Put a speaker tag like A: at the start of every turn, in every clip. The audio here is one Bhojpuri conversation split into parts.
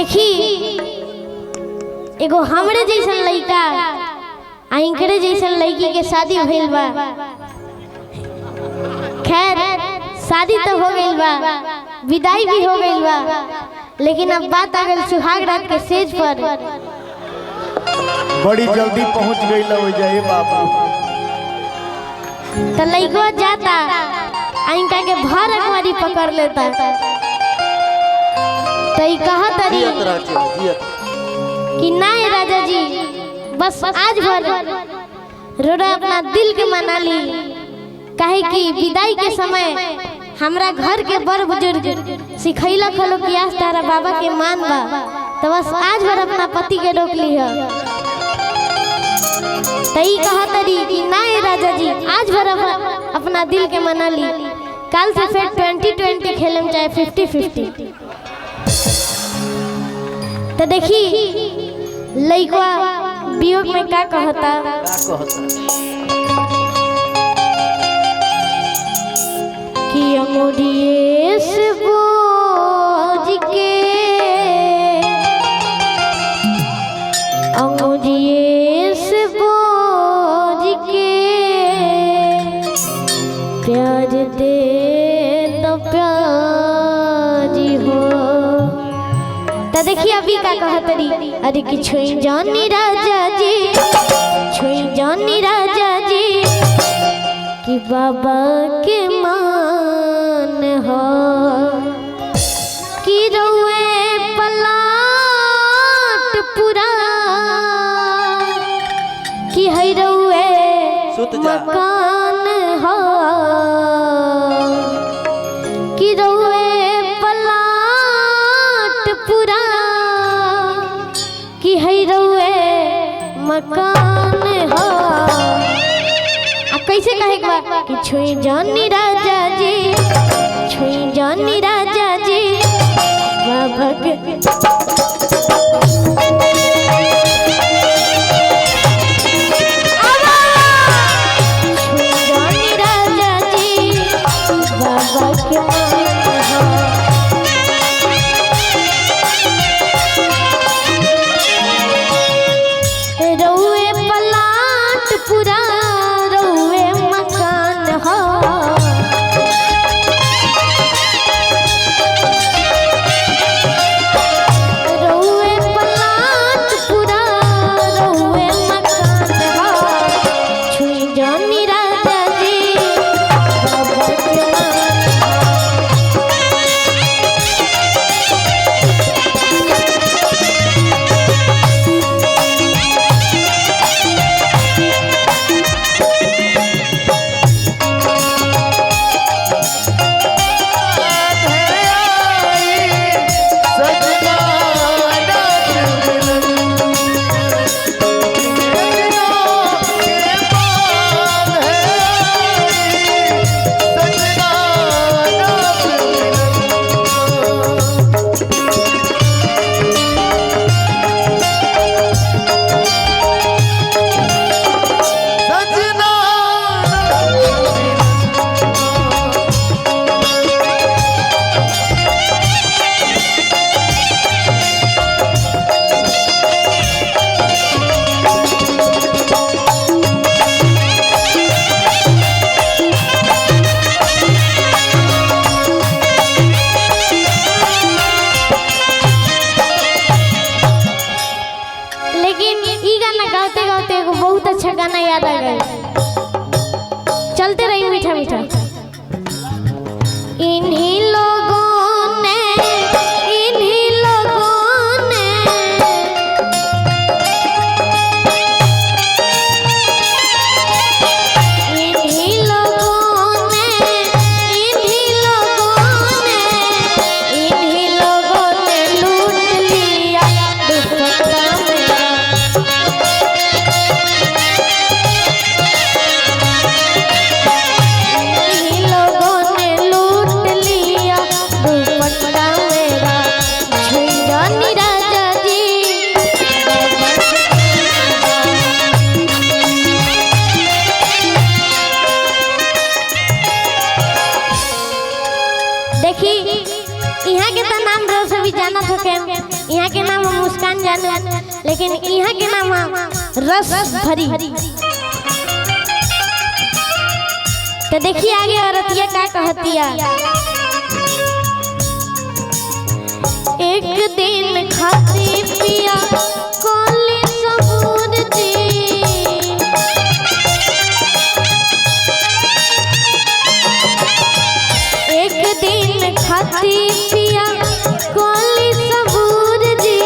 A: देखी एगो हमरे जैसन लड़का आ इनकरे जैसन लड़की के शादी भइल बा। खैर शादी तो हो गइल बा, विदाई भी हो गइल बा, लेकिन अब बात आ गई सुहाग रात के सेज पर।
B: बड़ी जल्दी पहुंच गई हो जाए बाबू।
A: तो लड़को जाता इनका के भर अखबारी पकड़ लेता। तो कहा तरी कि नहीं राजा जी बस आज भर रोड़ा अपना दिल के मना ली, काहे कि विदाई के समय हमरा घर के बड़ बुजुर्ग सिखैला खलो कि आज तारा बाबा के मान बा, तो बस आज भर अपना पति के रोक ली है। तई कहा तरी कि नहीं राजा जी आज भर अपना दिल के मना ली, कल से फिर 20-20 खेले में चाहे 50-50। तो देखी लइका वियोग में क्या कहता कि अमोरिए से बोझ के अमोरिए से बोझ के प्यार दे तो प्यारी हो। तो देखिए अभी का कहतरी, अरे कि छुई जानी राजा जी, छुई जानी राजा जी कि बाबा के मान हो कि रोए पलाट पूरा कि है रोए मकान हो कि रोए पलाट पूरा कि है रोए मकान हो। कैसे कहेगा कि छुई जानी राजा जी, छुई जानी राजा जी बाबा के छुई जानी राजा जी बाबा के रउए पलाट पूरा गाना याद आ गया। चलते रही मीठा मीठा। इन्हीं लोगों ने इन्हीं लोगों ने इन्हीं लोगों ने इन्हीं लोगों ने इन्हीं लोगों ने लूट लिया दुपट्टा मेरा। यहाँ के तो नाम रोज सभी जानत होके, यहाँ के नाम हम मुस्कान जाने, लेकिन यहाँ के नाम रस भरी। तो देखिए आगे औरतिया क्या कहतिया। एक दिन खाती पिया कोली सबूर जी, एक दिन खाती पिया कोली सबूर जी,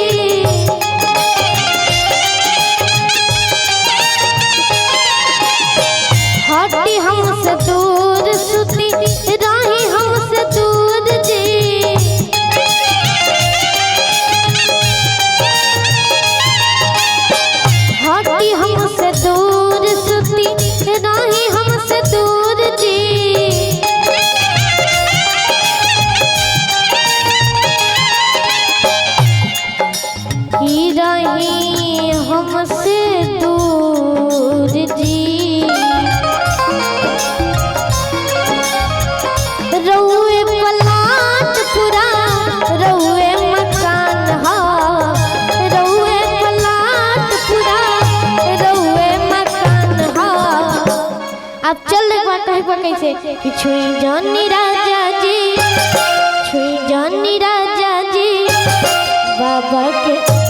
A: हटी हमसे दूर सुती राही हमसे दूर जी, हटी हमसे दूर सुती राही हमसे दूर जी, की रही हमसे दूर जी, रउए पलाट पूरा रउए मकान हा, रउए पलाट पूरा रउए मकान हा। अब चल एक बार कहीं पर कैसे कि छुई जानी राजा जी, छुई जानी राजा जी बाबा के